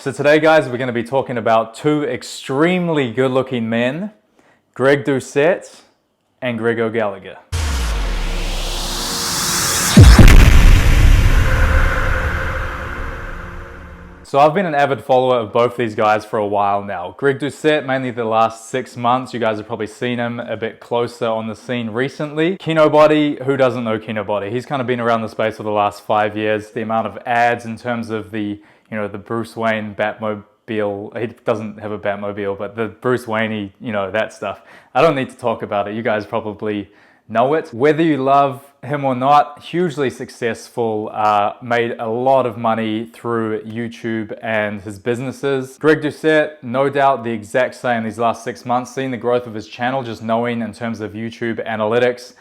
So today, guys, we're going to be talking about two extremely good-looking men, Greg Doucette and Greg O'Gallagher. So I've been an avid follower of both these guys for a while now. Greg Doucette, mainly the last 6 months. You guys have probably seen him a bit closer on the scene recently. Kinobody, who doesn't know Kinobody? He's kind of been around the space for the last 5 years. The amount of ads in terms of the Bruce Wayne Batmobile. He doesn't have a Batmobile, but the Bruce Wayne, that stuff. I don't need to talk about it. You guys probably know it. Whether you love him or not, hugely successful, made a lot of money through YouTube and his businesses. Greg Doucette, no doubt the exact same these last 6 months, seeing the growth of his channel, just knowing in terms of YouTube analytics,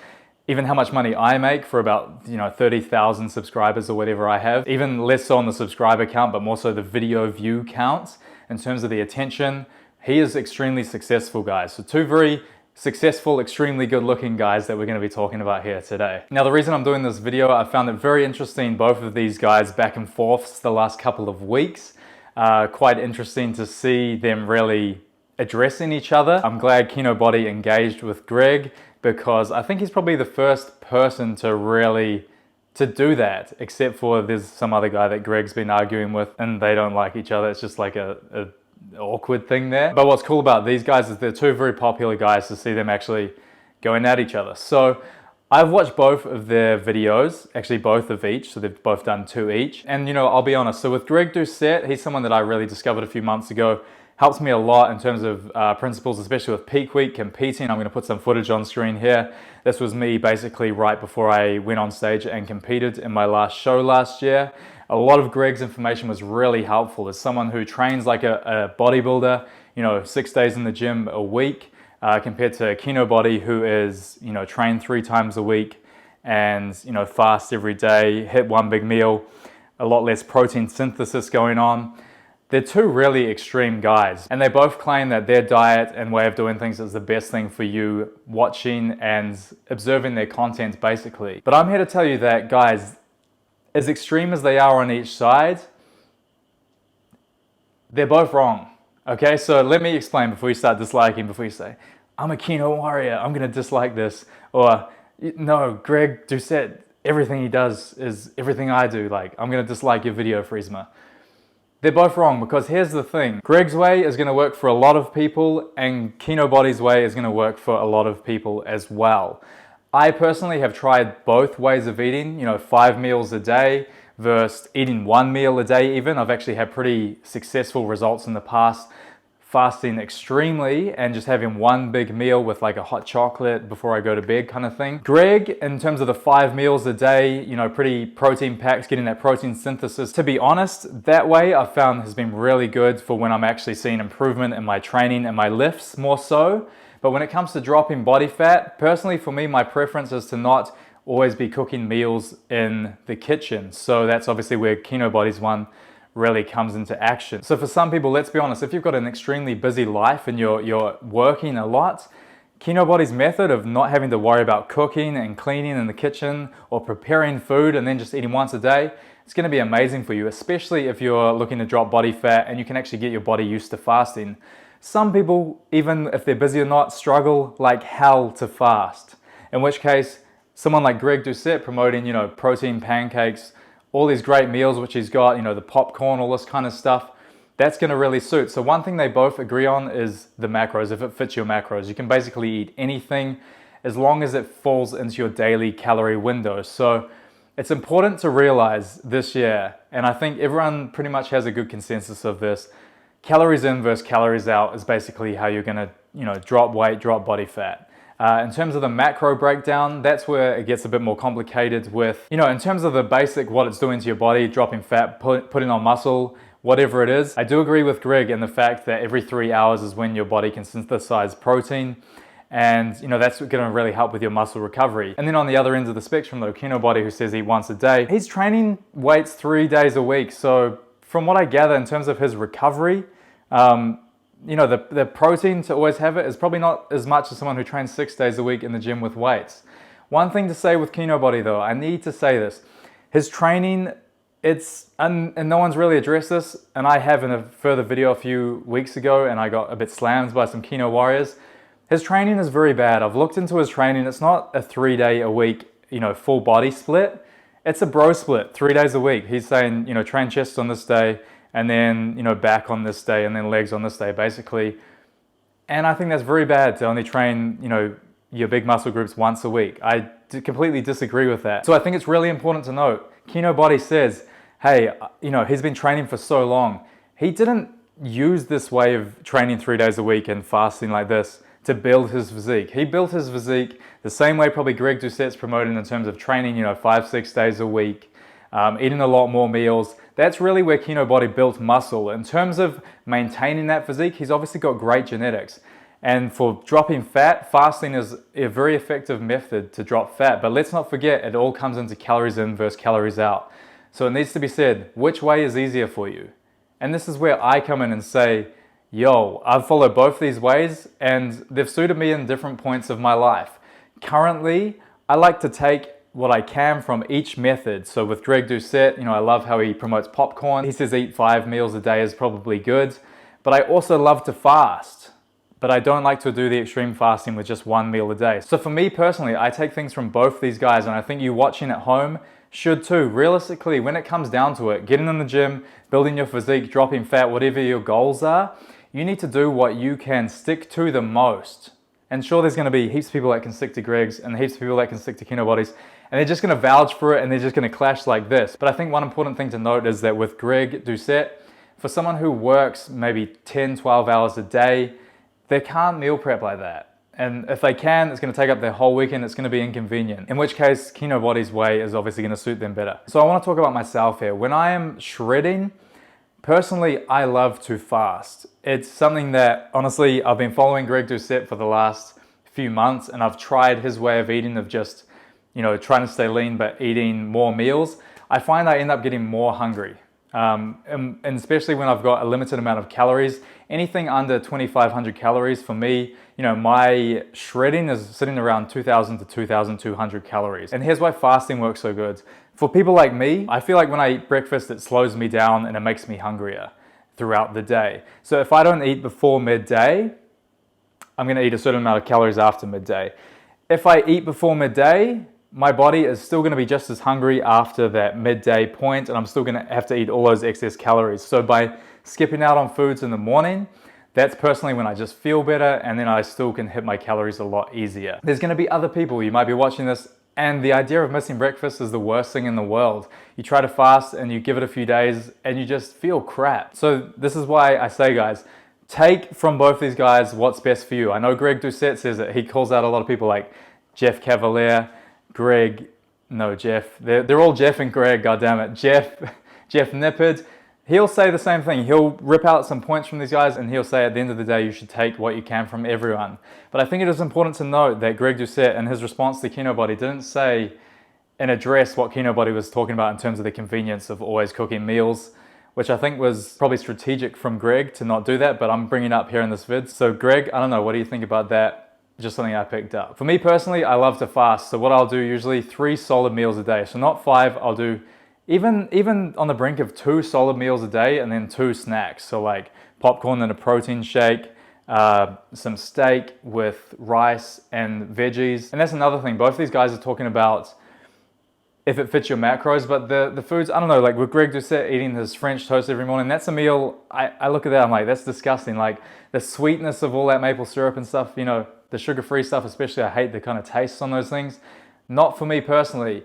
even how much money I make for about 30,000 subscribers or whatever I have, even less so on the subscriber count, but more so the video view count in terms of the attention. He is extremely successful, guys. So two very successful, extremely good looking guys that we're going to be talking about here today. Now, the reason I'm doing this video, I found it very interesting, both of these guys back and forth the last couple of weeks. Quite interesting to see them really addressing each other. I'm glad Kinobody engaged with Greg because I think he's probably the first person to do that, except for there's some other guy that Greg's been arguing with and they don't like each other. It's just like a awkward thing there. But what's cool about these guys is they're two very popular guys to see them actually going at each other. So I've watched both of their videos, actually both of each, so they've both done 2 each. And I'll be honest, so with Greg Doucette, he's someone that I really discovered a few months ago. Helps me a lot in terms of principles, especially with peak week competing. I'm going to put some footage on screen here. This was me basically right before I went on stage and competed in my last show last year. A lot of Greg's information was really helpful. As someone who trains like a bodybuilder, 6 days in the gym a week, compared to Kinobody, who is, train 3 times a week and, fast every day, hit one big meal, a lot less protein synthesis going on. They're two really extreme guys, and they both claim that their diet and way of doing things is the best thing for you watching and observing their content, basically. But I'm here to tell you that, guys, as extreme as they are on each side, they're both wrong. Okay, so let me explain before you start disliking, before you say, I'm a Kino warrior, I'm gonna dislike this. Or, no, Greg Doucette, everything he does is everything I do. Like, I'm gonna dislike your video, Friesma. They're both wrong, because here's the thing. Greg's way is gonna work for a lot of people, and Kinobody's way is gonna work for a lot of people as well. I personally have tried both ways of eating, 5 meals a day versus eating 1 meal a day even. I've actually had pretty successful results in the past, fasting extremely and just having one big meal with like a hot chocolate before I go to bed kind of thing. Greg, in terms of the 5 meals a day, pretty protein packed, getting that protein synthesis. To be honest, that way I've found has been really good for when I'm actually seeing improvement in my training and my lifts more so. But when it comes to dropping body fat, personally for me, my preference is to not always be cooking meals in the kitchen. So that's obviously where Kinobody's one really comes into action. So for some people, let's be honest, if you've got an extremely busy life and you're working a lot, Kinobody's method of not having to worry about cooking and cleaning in the kitchen or preparing food and then just eating once a day, it's going to be amazing for you, especially if you're looking to drop body fat and you can actually get your body used to fasting. Some people, even if they're busy or not, struggle like hell to fast. In which case, someone like Greg Doucette promoting, protein pancakes, all these great meals which he's got, the popcorn, all this kind of stuff, that's going to really suit. So one thing they both agree on is the macros, if it fits your macros. You can basically eat anything as long as it falls into your daily calorie window. So it's important to realize this year, and I think everyone pretty much has a good consensus of this, calories in versus calories out is basically how you're gonna, drop weight, drop body fat. In terms of the macro breakdown, that's where it gets a bit more complicated with, in terms of the basic, what it's doing to your body, dropping fat, putting on muscle, whatever it is. I do agree with Greg in the fact that every 3 hours is when your body can synthesize protein. And that's gonna really help with your muscle recovery. And then on the other end of the spectrum though, Kinobody, who says eat once a day, he's training weights 3 days a week. So from what I gather in terms of his recovery, the protein to always have it is probably not as much as someone who trains 6 days a week in the gym with weights. One thing to say with Kinobody though, I need to say this, his training and no one's really addressed this, and I have in a further video a few weeks ago, and I got a bit slammed by some Kino warriors. His training is very bad. I've looked into his training. It's not a 3-day a week, full body split. It's a bro split, 3 days a week. He's saying, train chest on this day, and then, back on this day, and then legs on this day, basically. And I think that's very bad to only train, your big muscle groups once a week. I completely disagree with that. So I think it's really important to note, Kino Body says, hey, he's been training for so long. He didn't use this way of training 3 days a week and fasting like this to build his physique. He built his physique the same way probably Greg Doucette's promoting in terms of training, 5-6 days a week, eating a lot more meals. That's really where Kino Body built muscle. In terms of maintaining that physique, he's obviously got great genetics. And for dropping fat, fasting is a very effective method to drop fat. But let's not forget, it all comes into calories in versus calories out. So it needs to be said, which way is easier for you? And this is where I come in and say, yo, I've followed both these ways and they've suited me in different points of my life. Currently, I like to take what I can from each method. So with Greg Doucette, I love how he promotes popcorn. He says eat 5 meals a day is probably good. But I also love to fast. But I don't like to do the extreme fasting with just 1 meal a day. So for me personally, I take things from both these guys, and I think you watching at home should too. Realistically, when it comes down to it, getting in the gym, building your physique, dropping fat, whatever your goals are, you need to do what you can stick to the most. And sure, there's going to be heaps of people that can stick to Greg's and heaps of people that can stick to Kino Bodies, and they're just going to vouch for it and they're just going to clash like this. But I think one important thing to note is that with Greg Doucette, for someone who works maybe 10, 12 hours a day, they can't meal prep like that. And if they can, it's going to take up their whole weekend. It's going to be inconvenient. In which case, Kino Body's way is obviously going to suit them better. So I want to talk about myself here. When I am shredding, personally, I love to fast. It's something that, honestly, I've been following Greg Doucette for the last few months, and I've tried his way of eating, of just, trying to stay lean but eating more meals. I find I end up getting more hungry. And especially when I've got a limited amount of calories. Anything under 2,500 calories for me, my shredding is sitting around 2,000 to 2,200 calories. And here's why fasting works so good. For people like me, I feel like when I eat breakfast, it slows me down and it makes me hungrier throughout the day. So if I don't eat before midday, I'm going to eat a certain amount of calories after midday. If I eat before midday, my body is still going to be just as hungry after that midday point, and I'm still going to have to eat all those excess calories. So by skipping out on foods in the morning, that's personally when I just feel better, and then I still can hit my calories a lot easier. There's going to be other people, you might be watching this, and the idea of missing breakfast is the worst thing in the world. You try to fast and you give it a few days and you just feel crap. So this is why I say, guys, take from both these guys what's best for you. I know Greg Doucette says it. He calls out a lot of people like Jeff Cavaliere, Jeff. They're all Jeff and Greg, goddammit. Jeff Nippard. He'll say the same thing. He'll rip out some points from these guys and he'll say at the end of the day, you should take what you can from everyone. But I think it is important to note that Greg Doucette in his response to Kino Body didn't say and address what Kino Body was talking about in terms of the convenience of always cooking meals, which I think was probably strategic from Greg to not do that, but I'm bringing it up here in this vid. So Greg, I don't know, what do you think about that? Just something I picked up. For me personally, I love to fast. So what I'll do usually 3 solid meals a day. So not 5, I'll do even on the brink of 2 solid meals a day and then 2 snacks. So like popcorn and a protein shake, some steak with rice and veggies. And that's another thing. Both these guys are talking about if it fits your macros, but the foods, I don't know, like with Greg Doucette eating his French toast every morning, that's a meal, I look at that, I'm like, that's disgusting. Like the sweetness of all that maple syrup and stuff, the sugar-free stuff especially, I hate the kind of tastes on those things. Not for me personally.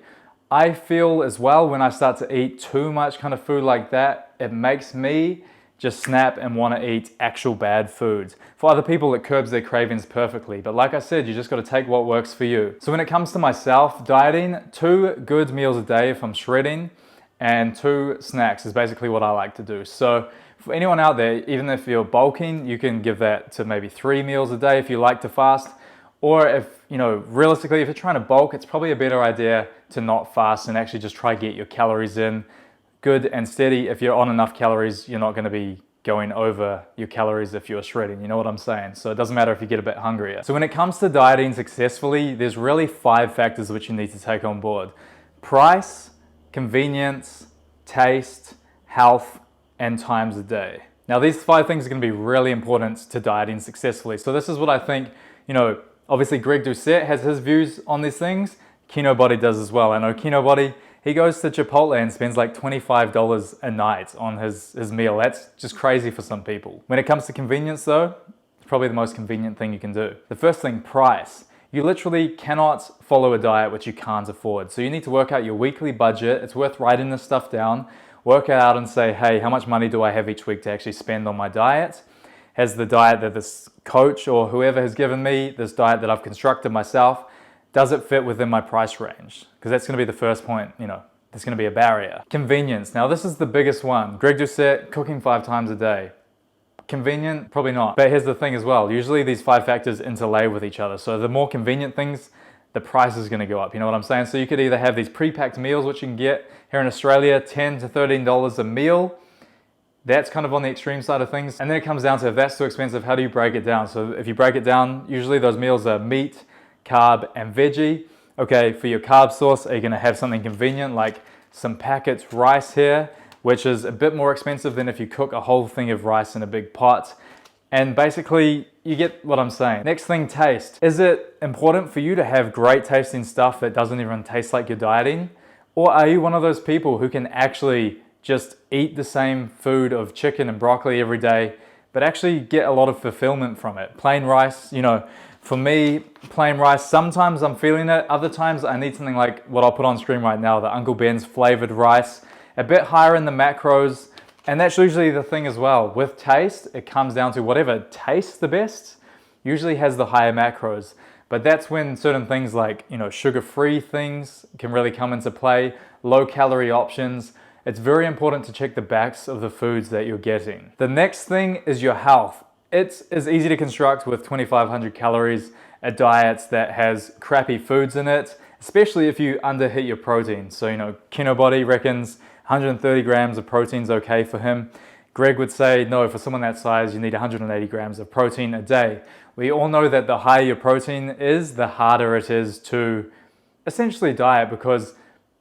I feel as well when I start to eat too much kind of food like that, it makes me just snap and want to eat actual bad foods. For other people, it curbs their cravings perfectly. But like I said, you just got to take what works for you. So when it comes to myself, dieting, 2 good meals a day if I'm shredding, and 2 snacks is basically what I like to do. So for anyone out there, even if you're bulking, you can give that to maybe 3 meals a day if you like to fast. Or if, realistically, if you're trying to bulk, it's probably a better idea to not fast and actually just try to get your calories in good and steady. If you're on enough calories, you're not going to be going over your calories if you're shredding. You know what I'm saying? So it doesn't matter if you get a bit hungrier. So when it comes to dieting successfully, there's really 5 factors which you need to take on board. Price, convenience, taste, health, and times a day. Now, these 5 things are going to be really important to dieting successfully. So this is what I think, obviously Greg Doucette has his views on these things. Kinobody does as well. I know Kinobody, he goes to Chipotle and spends like $25 a night on his meal. That's just crazy for some people. When it comes to convenience though, it's probably the most convenient thing you can do. The first thing, price. You literally cannot follow a diet which you can't afford. So you need to work out your weekly budget. It's worth writing this stuff down. Work out and say, hey, how much money do I have each week to actually spend on my diet? Has the diet that this coach or whoever has given me, this diet that I've constructed myself, does it fit within my price range? Because that's going to be the first point, there's going to be a barrier. Convenience. Now this is the biggest one. Greg Doucette, cooking 5 times a day. Convenient? Probably not. But here's the thing as well. Usually these 5 factors interlay with each other. So the more convenient things, the price is going to go up. You know what I'm saying? So you could either have these pre-packed meals, which you can get here in Australia, $10 to $13 a meal. That's kind of on the extreme side of things. And then it comes down to, if that's too expensive, how do you break it down? So if you break it down, usually those meals are meat, carb, and veggie. Okay, for your carb source, are you going to have something convenient like some packets rice here, which is a bit more expensive than if you cook a whole thing of rice in a big pot. And basically, you get what I'm saying. Next thing, taste. Is it important for you to have great tasting stuff that doesn't even taste like you're dieting? Or are you one of those people who can actually just eat the same food of chicken and broccoli every day, but actually get a lot of fulfillment from it? Plain rice, for me, plain rice, sometimes I'm feeling it. Other times I need something like what I'll put on screen right now, the Uncle Ben's flavored rice, a bit higher in the macros. And that's usually the thing as well. With taste, it comes down to whatever tastes the best, usually has the higher macros. But that's when certain things like, sugar-free things can really come into play, low-calorie options. It's very important to check the backs of the foods that you're getting. The next thing is your health. It's as easy to construct with 2,500 calories, a diet that has crappy foods in it, especially if you underhit your protein. So, Kinobody reckons 130 grams of protein is okay for him. Greg would say, no, for someone that size, you need 180 grams of protein a day. We all know that the higher your protein is, the harder it is to essentially diet, because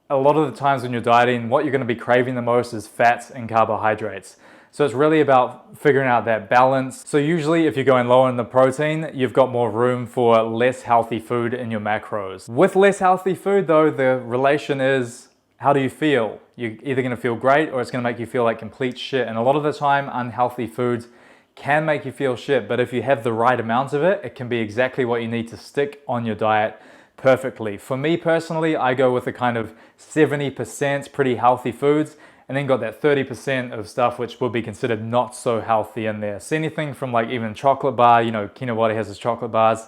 a lot of the times when you're dieting, what you're going to be craving the most is fats and carbohydrates. So it's really about figuring out that balance. So usually if you're going low in the protein, you've got more room for less healthy food in your macros. With less healthy food though, the relation is, how do you feel? You're either going to feel great or it's going to make you feel like complete shit. And a lot of the time, unhealthy foods can make you feel shit. But if you have the right amount of it, it can be exactly what you need to stick on your diet perfectly. For me personally, I go with a kind of 70% pretty healthy foods, and then got that 30% of stuff which would be considered not so healthy in there. So anything from like even chocolate bar, Kinobody has his chocolate bars.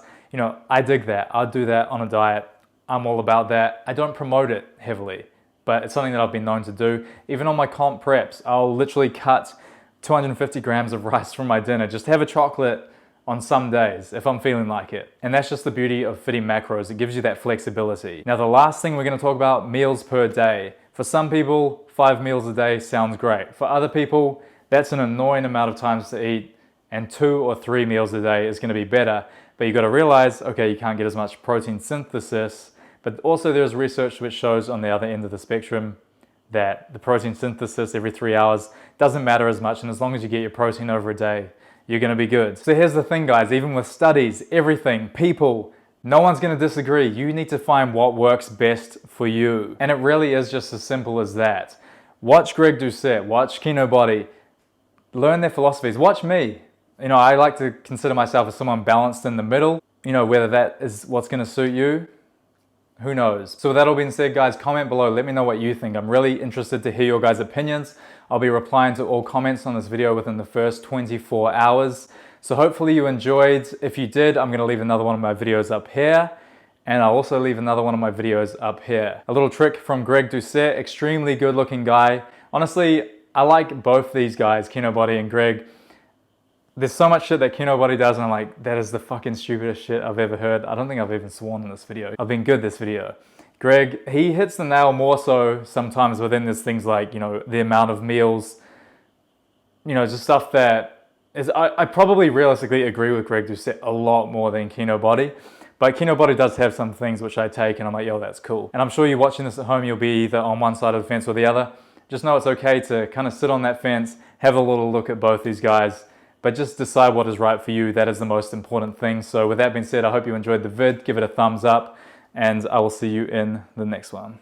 I dig that. I'll do that on a diet. I'm all about that. I don't promote it heavily, but it's something that I've been known to do. Even on my comp preps, I'll literally cut 250 grams of rice from my dinner. Just have a chocolate on some days if I'm feeling like it. And that's just the beauty of fitting macros. It gives you that flexibility. Now, the last thing we're gonna talk about, meals per day. For some people, 5 meals a day sounds great. For other people, that's an annoying amount of times to eat, and 2 or 3 meals a day is gonna be better. But you gotta realize, okay, you can't get as much protein synthesis, but also there's research which shows on the other end of the spectrum that the protein synthesis every 3 hours doesn't matter as much, and as long as you get your protein over a day, you're gonna be good. So here's the thing, guys, even with studies, everything, people, no one's gonna disagree. You need to find what works best for you. And it really is just as simple as that. Watch Greg Doucette, watch Kinobody, learn their philosophies, watch me. I like to consider myself as someone balanced in the middle. Whether that is what's gonna suit you, who knows? So with that all being said, guys, comment below, let me know what you think. I'm really interested to hear your guys' opinions. I'll be replying to all comments on this video within the first 24 hours. So hopefully you enjoyed. If you did, I'm gonna leave another one of my videos up here, and I'll also leave another one of my videos up here. A little trick from Greg Doucette, extremely good looking guy. Honestly, I like both these guys, Kinobody and Greg. There's so much shit that Kinobody does and I'm like, that is the fucking stupidest shit I've ever heard. I don't think I've even sworn in this video. I've been good this video. Greg, he hits the nail more so sometimes within this things like, the amount of meals, just stuff that is, I probably realistically agree with Greg Doucette a lot more than Kinobody. But Kinobody does have some things which I take and I'm like, yo, that's cool. And I'm sure you're watching this at home, you'll be either on one side of the fence or the other. just know it's okay to kind of sit on that fence, have a little look at both these guys, but just decide what is right for you. That is the most important thing. So with that being said, I hope you enjoyed the vid. Give it a thumbs up, and I will see you in the next one.